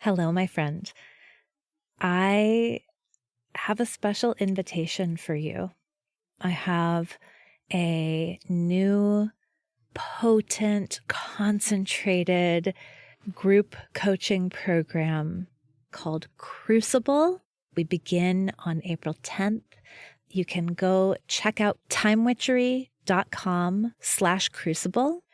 Hello, my friend. I have a special invitation for you. I have a new, potent, concentrated group coaching program called Crucible. We begin on April 10th. You can go check out timewitchery.com/crucible,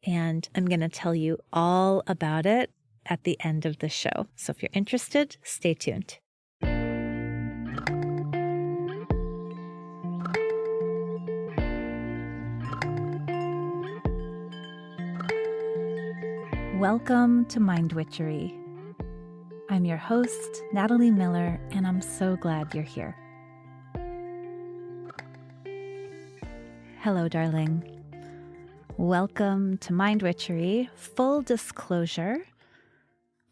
and I'm going to tell you all about it at the end of the show. So if you're interested, stay tuned. Welcome to Mind Witchery. I'm your host, Natalie Miller, and I'm so glad you're here. Hello, darling. Welcome to Mind Witchery. Full disclosure,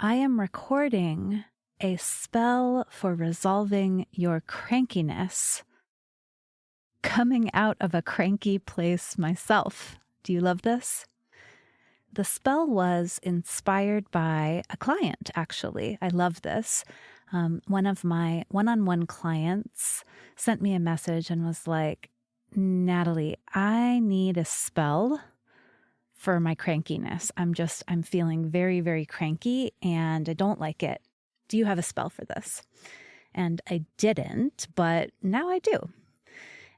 I am recording a spell for resolving your crankiness, coming out of a cranky place myself. Do you love this? The spell was inspired by a client, actually. I love this. One of my one-on-one clients sent me a message and was like, Natalie, I need a spell for my crankiness. I'm feeling very, very cranky and I don't like it. Do you have a spell for this? And I didn't, but now I do.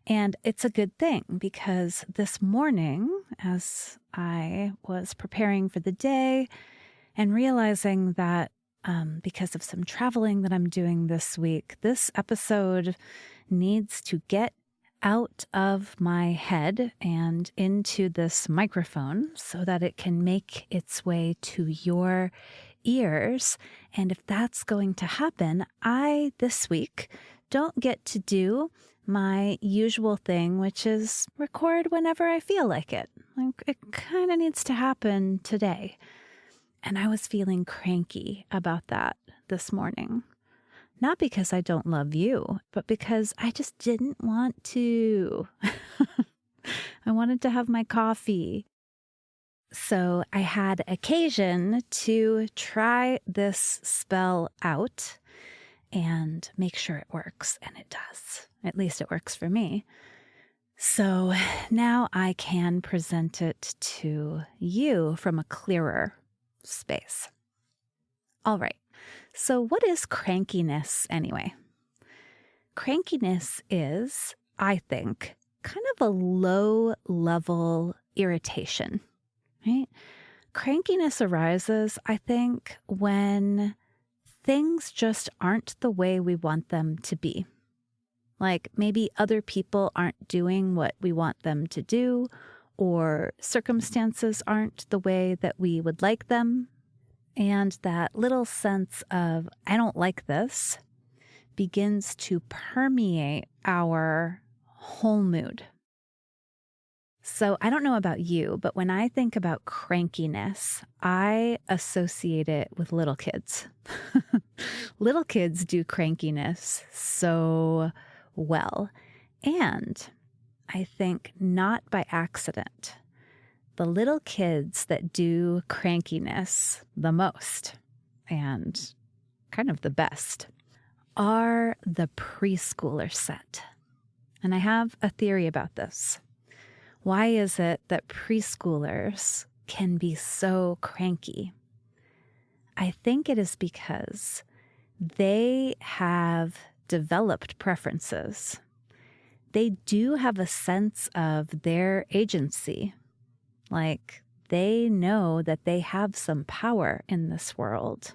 And it's a good thing because this morning, as I was preparing for the day and realizing that because of some traveling that I'm doing this week, this episode needs to get out of my head and into this microphone so that it can make its way to your ears. And if that's going to happen, I, this week, don't get to do my usual thing, which is record whenever I feel like it. Like, it kind of needs to happen today. And I was feeling cranky about that this morning. Not because I don't love you, but because I just didn't want to. I wanted to have my coffee. So I had occasion to try this spell out and make sure it works. And it does. At least it works for me. So now I can present it to you from a clearer space. All right. So what is crankiness anyway? Crankiness is, I think, kind of a low-level irritation, right? Crankiness arises, I think, when things just aren't the way we want them to be. Like maybe other people aren't doing what we want them to do, or circumstances aren't the way that we would like them. And that little sense of, I don't like this, begins to permeate our whole mood. So I don't know about you, but when I think about crankiness, I associate it with little kids. Little kids do crankiness so well. And I think not by accident. The little kids that do crankiness the most and kind of the best are the preschooler set. And I have a theory about this. Why is it that preschoolers can be so cranky? I think it is because they have developed preferences. They do have a sense of their agency. Like they know that they have some power in this world.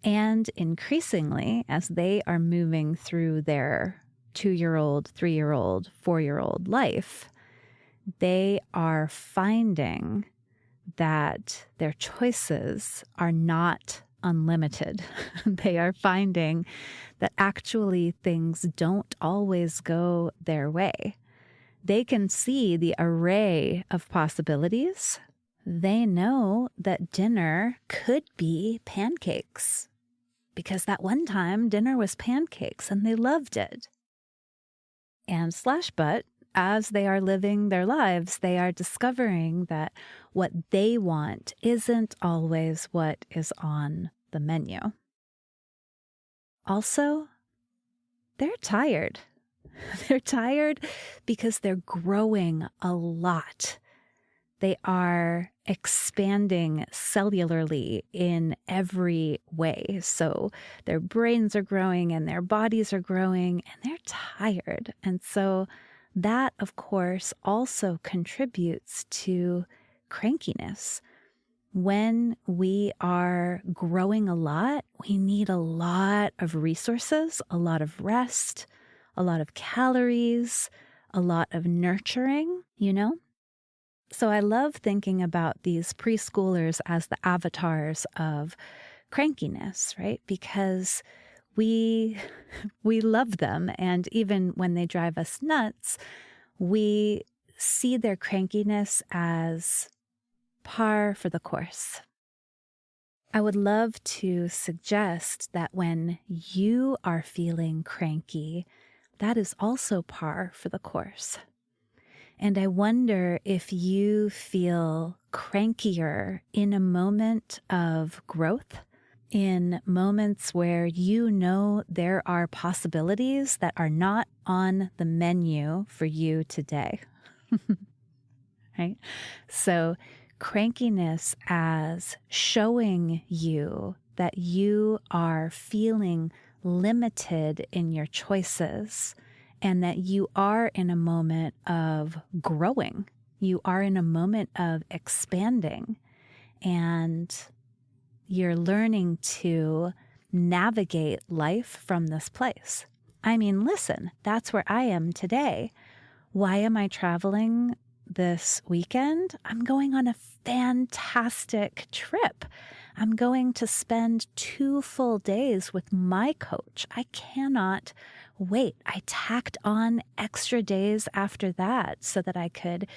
And increasingly, as they are moving through their 2-year-old, 3-year-old, 4-year-old life, they are finding that their choices are not unlimited. They are finding that actually things don't always go their way. They can see the array of possibilities. They know that dinner could be pancakes because that one time dinner was pancakes and they loved it. And but as they are living their lives, they are discovering that what they want isn't always what is on the menu. Also, they're tired. They're tired because they're growing a lot. They are expanding cellularly in every way. So their brains are growing and their bodies are growing and they're tired. And so that, of course, also contributes to crankiness. When we are growing a lot, we need a lot of resources, a lot of rest, a lot of calories, a lot of nurturing, So I love thinking about these preschoolers as the avatars of crankiness, right? Because we love them, and even when they drive us nuts, we see their crankiness as par for the course. I would love to suggest that when you are feeling cranky, that is also par for the course. And I wonder if you feel crankier in a moment of growth, in moments where you know there are possibilities that are not on the menu for you today. Right? So crankiness as showing you that you are feeling limited in your choices and that you are in a moment of growing. You are in a moment of expanding, and you're learning to navigate life from this place. I mean, listen, that's where I am today. Why am I traveling this weekend? I'm going on a fantastic trip. I'm going to spend 2 full days with my coach. I cannot wait. I tacked on extra days after that so that I could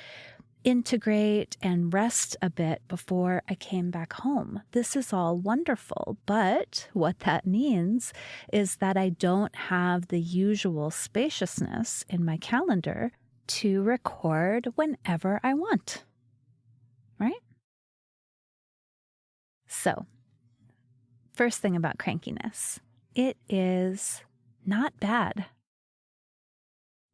integrate and rest a bit before I came back home. This is all wonderful, but what that means is that I don't have the usual spaciousness in my calendar to record whenever I want, right? So, first thing about crankiness, it is not bad.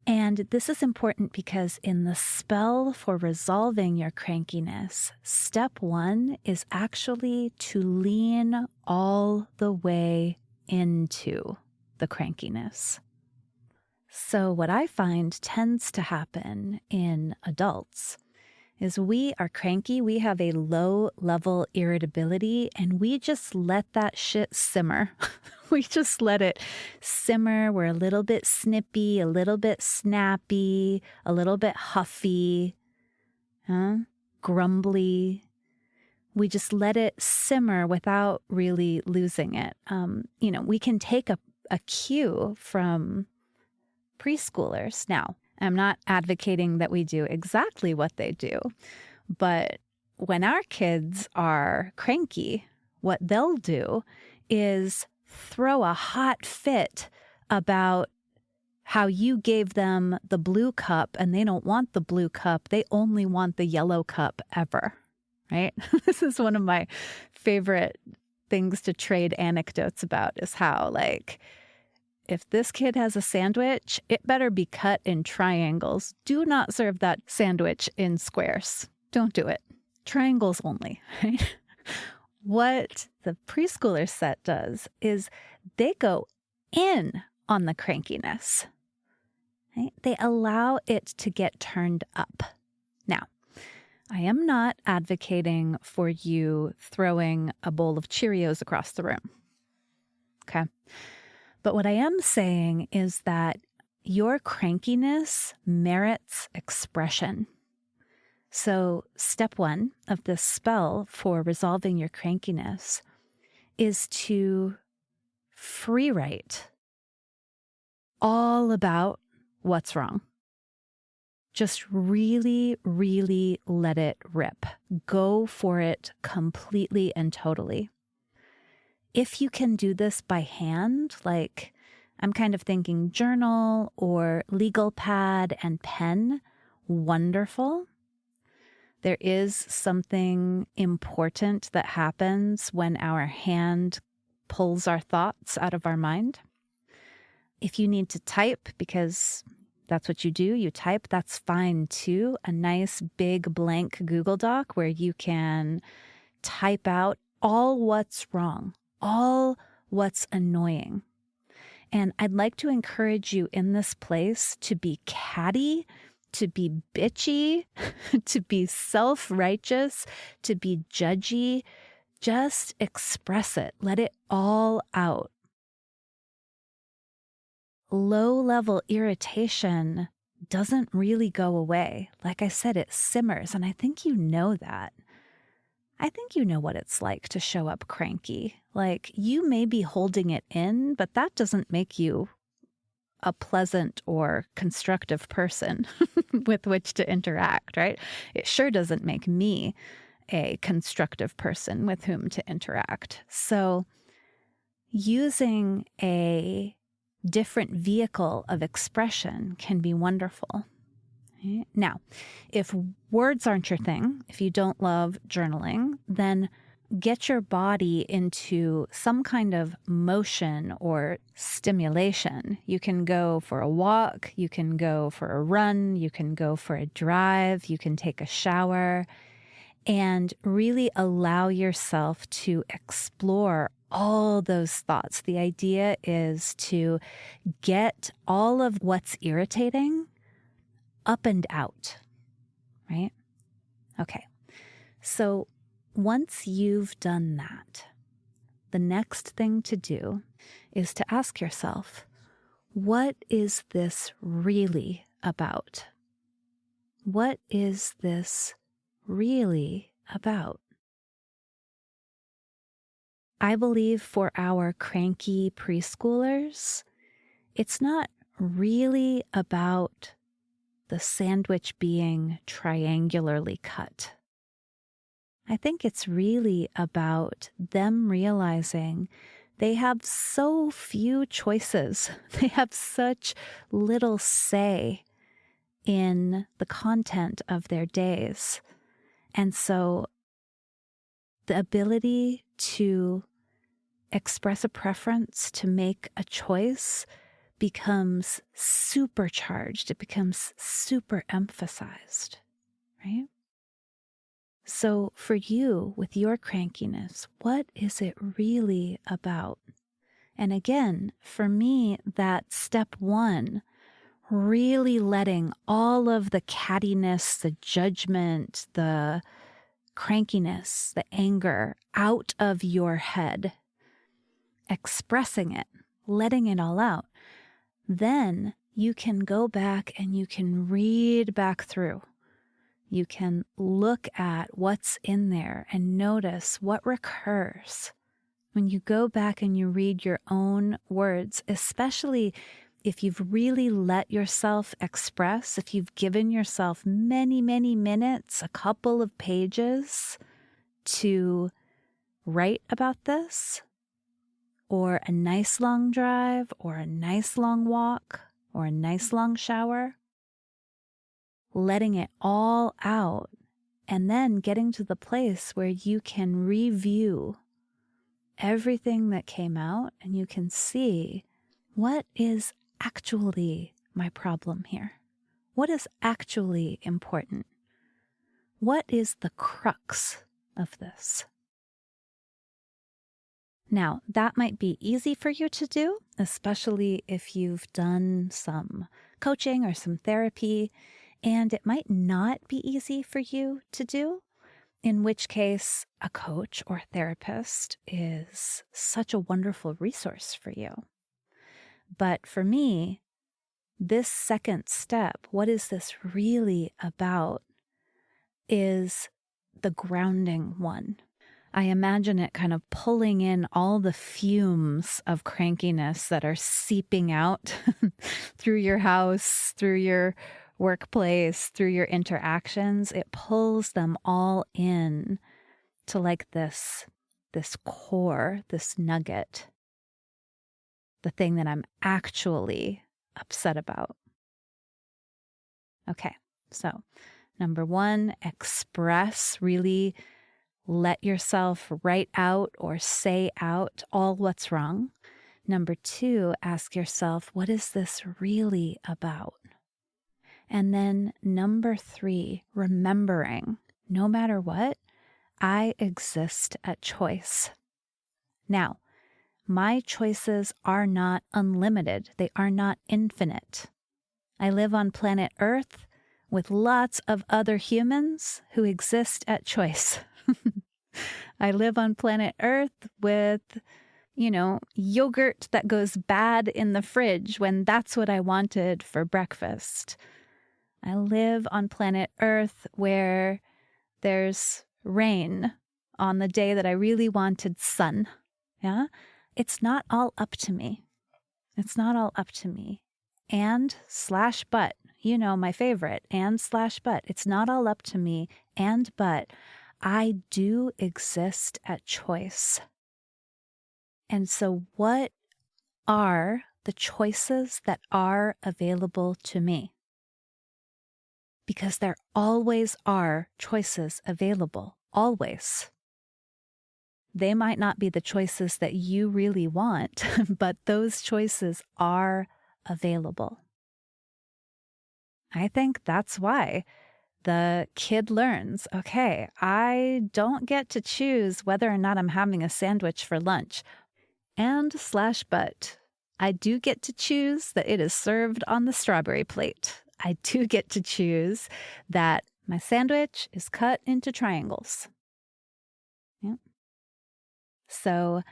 And this is important because in the spell for resolving your crankiness, step 1 is actually to lean all the way into the crankiness. So what I find tends to happen in adults is we are cranky, we have a low level irritability, and we just let that shit simmer. We just let it simmer. We're a little bit snippy, a little bit snappy, a little bit huffy, grumbly. We just let it simmer without really losing it. We can take a cue from preschoolers. Now, I'm not advocating that we do exactly what they do, but when our kids are cranky, what they'll do is throw a hot fit about how you gave them the blue cup and they don't want the blue cup. They only want the yellow cup ever, right? This is one of my favorite things to trade anecdotes about, is how, if this kid has a sandwich, it better be cut in triangles. Do not serve that sandwich in squares. Don't do it. Triangles only, right? What the preschooler set does is they go in on the crankiness, right? They allow it to get turned up. Now, I am not advocating for you throwing a bowl of Cheerios across the room, okay? But what I am saying is that your crankiness merits expression. So step 1 of this spell for resolving your crankiness is to free write all about what's wrong. Just really, really let it rip. Go for it completely and totally. If you can do this by hand, I'm kind of thinking journal or legal pad and pen, wonderful. There is something important that happens when our hand pulls our thoughts out of our mind. If you need to type because that's what you do, you type, that's fine too. A nice big blank Google Doc where you can type out all what's wrong, all what's annoying. And I'd like to encourage you in this place to be catty, to be bitchy, to be self-righteous, to be judgy. Just express it. Let it all out. Low-level irritation doesn't really go away. Like I said, it simmers, and I think you know that. I think you know what it's like to show up cranky. Like, you may be holding it in, but that doesn't make you a pleasant or constructive person with which to interact, right? It sure doesn't make me a constructive person with whom to interact. So using a different vehicle of expression can be wonderful. Okay? Now, if words aren't your thing, if you don't love journaling, then get your body into some kind of motion or stimulation. You can go for a walk, you can go for a run, you can go for a drive, you can take a shower, and really allow yourself to explore all those thoughts. The idea is to get all of what's irritating up and out, right? Okay. So once you've done that, the next thing to do is to ask yourself, what is this really about? What is this really about? I believe for our cranky preschoolers, it's not really about the sandwich being triangularly cut. I think it's really about them realizing they have so few choices. They have such little say in the content of their days. And so the ability to express a preference, to make a choice, becomes supercharged. It becomes super emphasized, right? So for you, with your crankiness, what is it really about? And again, for me, that step one, really letting all of the cattiness, the judgment, the crankiness, the anger out of your head, expressing it, letting it all out. Then you can go back and you can read back through. You can look at what's in there and notice what recurs. When you go back and you read your own words, especially if you've really let yourself express, if you've given yourself many, many minutes, a couple of pages to write about this, or a nice long drive, or a nice long walk, or a nice long shower, letting it all out, and then getting to the place where you can review everything that came out and you can see what is actually my problem here. What is actually important? What is the crux of this? Now, that might be easy for you to do, especially if you've done some coaching or some therapy, and it might not be easy for you to do, in which case a coach or therapist is such a wonderful resource for you. But for me, this second step, what is this really about, is the grounding one. I imagine it kind of pulling in all the fumes of crankiness that are seeping out through your house, through your workplace, through your interactions. It pulls them all in to like this core, this nugget, the thing that I'm actually upset about. Okay, so number one, express, really let yourself write out or say out all what's wrong. Number 2, ask yourself, what is this really about? And then number 3, remembering, no matter what, I exist at choice. Now, my choices are not unlimited. They are not infinite. I live on planet Earth with lots of other humans who exist at choice. I live on planet Earth with, yogurt that goes bad in the fridge when that's what I wanted for breakfast. I live on planet Earth where there's rain on the day that I really wanted sun. Yeah? It's not all up to me. It's not all up to me. And/but, my favorite, and/but. It's not all up to me, but I do exist at choice. And so what are the choices that are available to me? Because there always are choices available, always. They might not be the choices that you really want, but those choices are available. I think that's why the kid learns, okay, I don't get to choose whether or not I'm having a sandwich for lunch. And/but, I do get to choose that it is served on the strawberry plate. I do get to choose that my sandwich is cut into triangles. Yep. So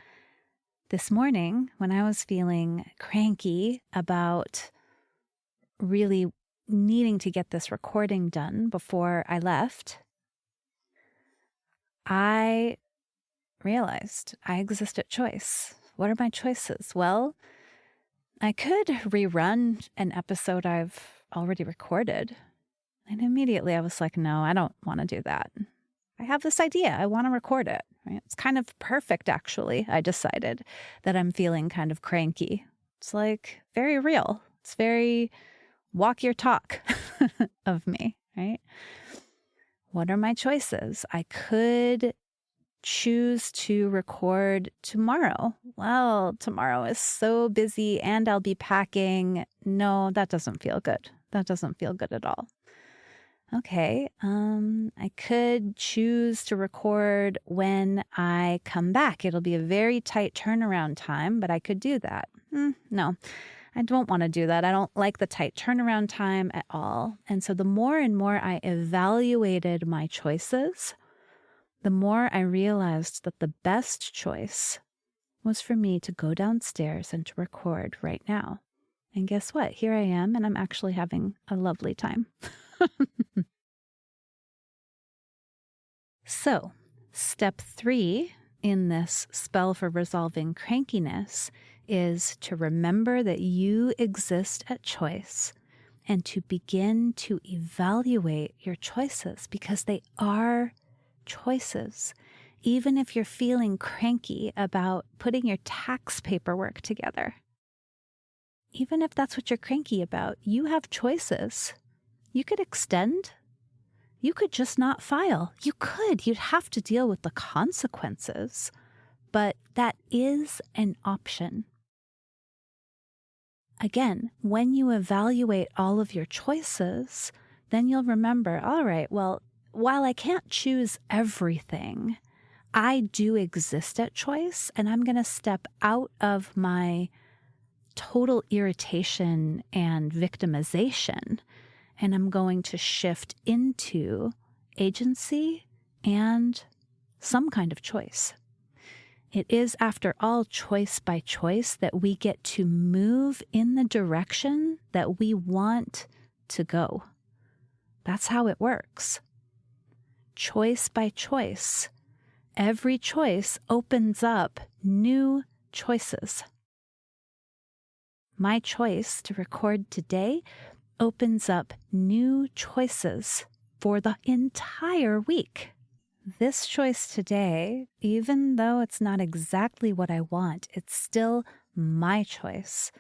this morning, when I was feeling cranky about really needing to get this recording done before I left, I realized I exist at choice. What are my choices? Well, I could rerun an episode I've already recorded. And immediately I was like, no, I don't want to do that. I have this idea. I want to record it. Right? It's kind of perfect, actually. I decided that I'm feeling kind of cranky. It's like very real. It's very walk your talk of me, right? What are my choices? I could choose to record tomorrow. Well, tomorrow is so busy and I'll be packing. No, that doesn't feel good. That doesn't feel good at all. Okay, I could choose to record when I come back. It'll be a very tight turnaround time, but I could do that. No, I don't want to do that. I don't like the tight turnaround time at all. And so the more and more I evaluated my choices, the more I realized that the best choice was for me to go downstairs and to record right now. And guess what? Here I am, and I'm actually having a lovely time. So, step 3 in this spell for resolving crankiness is to remember that you exist at choice and to begin to evaluate your choices because they are choices. Even if you're feeling cranky about putting your tax paperwork together, even if that's what you're cranky about, you have choices. You could extend. You could just not file. You could. You'd have to deal with the consequences. But that is an option. Again, when you evaluate all of your choices, then you'll remember, all right, well, while I can't choose everything, I do exist at choice, and I'm going to step out of my total irritation and victimization, and I'm going to shift into agency and some kind of choice. It is, after all, choice by choice that we get to move in the direction that we want to go. That's how it works. Choice by choice. Every choice opens up new choices. My choice to record today opens up new choices for the entire week. This choice today, even though it's not exactly what I want, it's still my choice.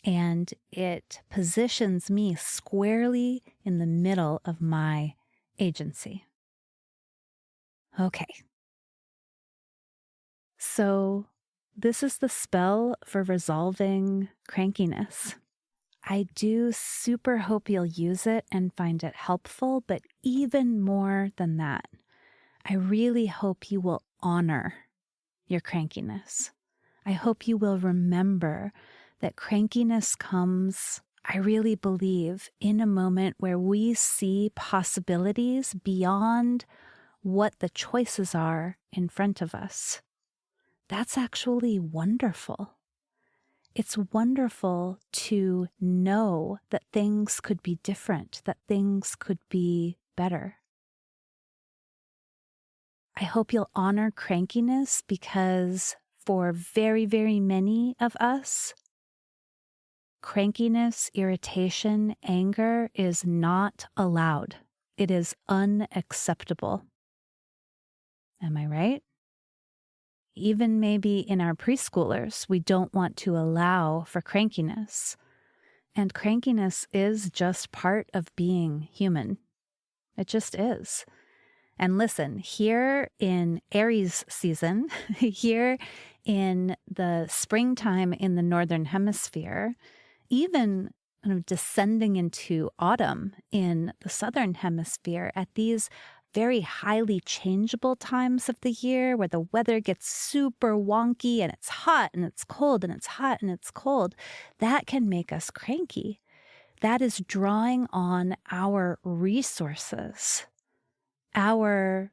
And it positions me squarely in the middle of my agency. Okay, So this is the spell for resolving crankiness. I do super hope you'll use it and find it helpful, but even more than that, I really hope you will honor your crankiness. I hope you will remember that crankiness comes, I really believe, in a moment where we see possibilities beyond what the choices are in front of us. That's actually wonderful. It's wonderful to know that things could be different, that things could be better. I hope you'll honor crankiness because for very, very many of us, crankiness, irritation, anger is not allowed. It is unacceptable. Am I right? Even maybe in our preschoolers, we don't want to allow for crankiness. And crankiness is just part of being human. It just is. And listen, here in Aries season, here in the springtime in the Northern Hemisphere, even kind of descending into autumn in the Southern Hemisphere at these very highly changeable times of the year where the weather gets super wonky and it's hot and it's cold and it's hot and it's cold, that can make us cranky. That is drawing on our resources, our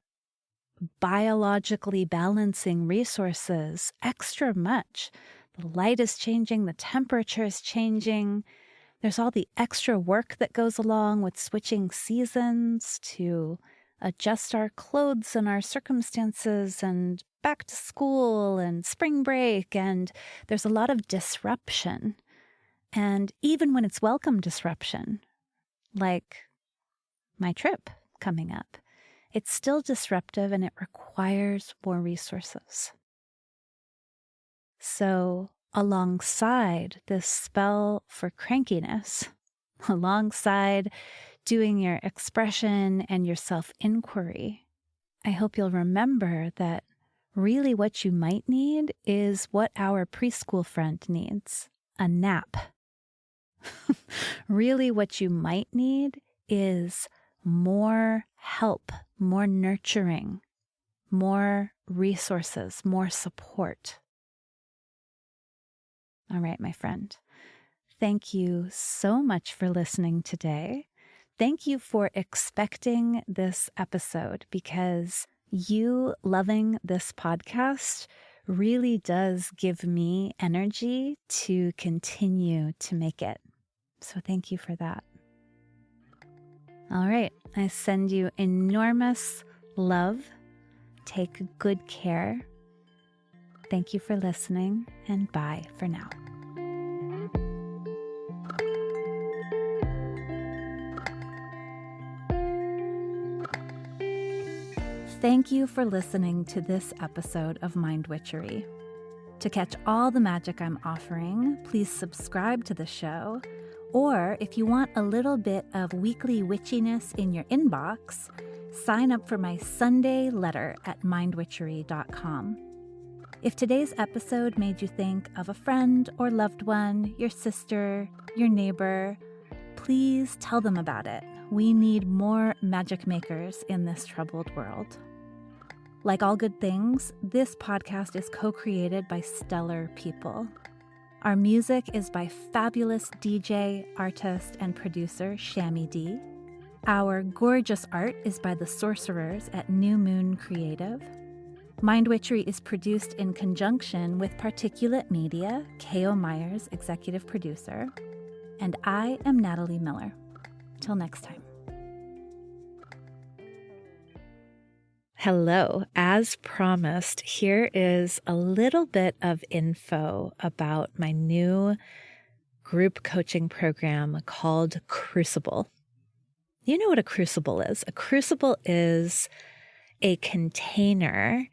biologically balancing resources extra much. The light is changing, the temperature is changing. There's all the extra work that goes along with switching seasons to adjust our clothes and our circumstances and back to school and spring break. And there's a lot of disruption. And even when it's welcome disruption, like my trip coming up, it's still disruptive and it requires more resources. So alongside this spell for crankiness, alongside doing your expression and your self-inquiry, I hope you'll remember that really what you might need is what our preschool friend needs, a nap. Really what you might need is more help, more nurturing, more resources, more support. All right, my friend. Thank you so much for listening today. Thank you for expecting this episode because you loving this podcast really does give me energy to continue to make it. So thank you for that. All right, I send you enormous love. Take good care. Thank you for listening, and bye for now. Thank you for listening to this episode of Mind Witchery. To catch all the magic I'm offering, please subscribe to the show. Or if you want a little bit of weekly witchiness in your inbox, sign up for my Sunday letter at mindwitchery.com. If today's episode made you think of a friend or loved one, your sister, your neighbor, please tell them about it. We need more magic makers in this troubled world. Like all good things, this podcast is co-created by stellar people. Our music is by fabulous DJ, artist, and producer Shammy D. Our gorgeous art is by the sorcerers at New Moon Creative. Mind Witchery is produced in conjunction with Particulate Media, K.O. Myers, executive producer. And I am Natalie Miller. Till next time. Hello. As promised, here is a little bit of info about my new group coaching program called Crucible. You know what a crucible is. A crucible is a container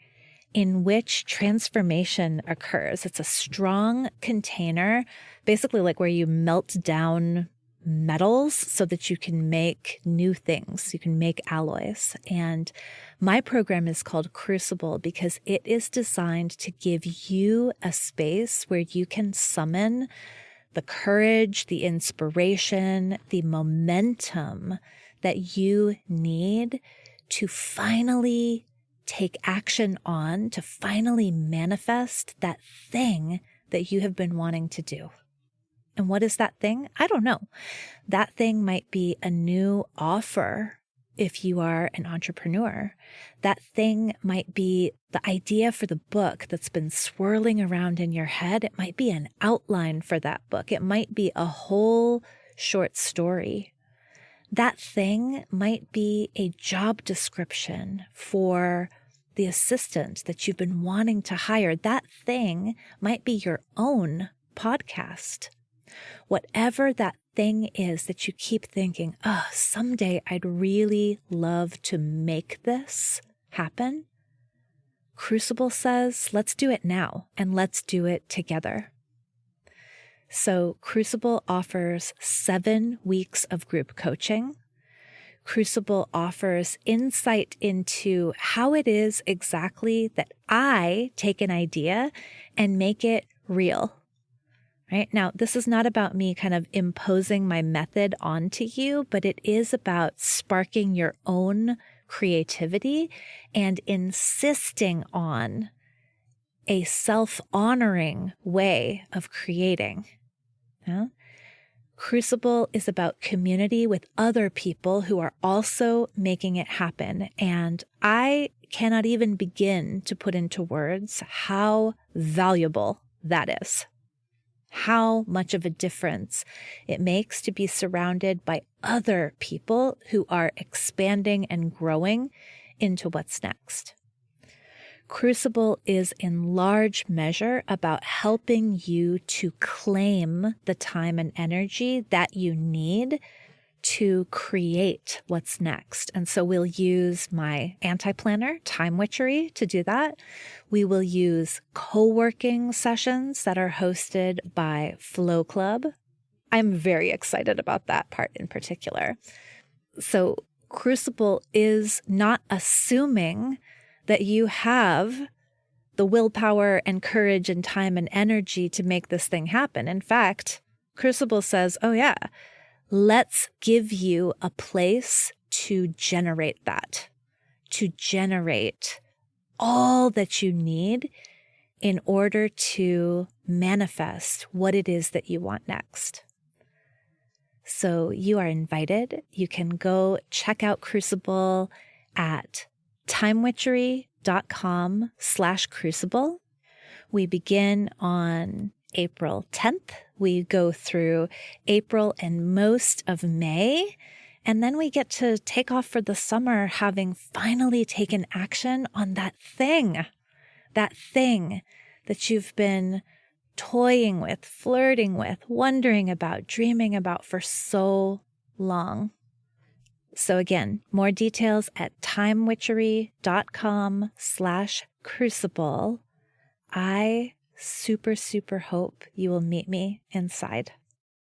in which transformation occurs. It's a strong container, basically like where you melt down metals so that you can make new things. You can make alloys. And my program is called Crucible because it is designed to give you a space where you can summon the courage, the inspiration, the momentum that you need to finally take action on, to finally manifest that thing that you have been wanting to do. And what is that thing? I don't know. That thing might be a new offer if you are an entrepreneur. That thing might be the idea for the book that's been swirling around in your head. It might be an outline for that book. It might be a whole short story. That thing might be a job description for the assistant that you've been wanting to hire. That thing might be your own podcast. Whatever that thing is that you keep thinking, someday I'd really love to make this happen. Crucible says, let's do it now and let's do it together. So Crucible offers 7 weeks of group coaching. Crucible offers insight into how it is exactly that I take an idea and make it real. Right? Now, this is not about me kind of imposing my method onto you, but it is about sparking your own creativity and insisting on a self-honoring way of creating. Yeah? Crucible is about community with other people who are also making it happen. And I cannot even begin to put into words how valuable that is. How much of a difference it makes to be surrounded by other people who are expanding and growing into what's next. Crucible is in large measure about helping you to claim the time and energy that you need to create what's next. And so we'll use my anti-planner, Time Witchery, to do that. We will use co-working sessions that are hosted by Flow Club. I'm very excited about that part in particular. So Crucible is not assuming that you have the willpower and courage and time and energy to make this thing happen. In fact, Crucible says, let's give you a place to generate that, to generate all that you need in order to manifest what it is that you want next. So you are invited. You can go check out Crucible at timewitchery.com/crucible. We begin on April 10th. We go through April and most of May, and then we get to take off for the summer having finally taken action on that thing that you've been toying with, flirting with, wondering about, dreaming about for so long. So again, more details at timewitchery.com/crucible. I super hope you will meet me inside.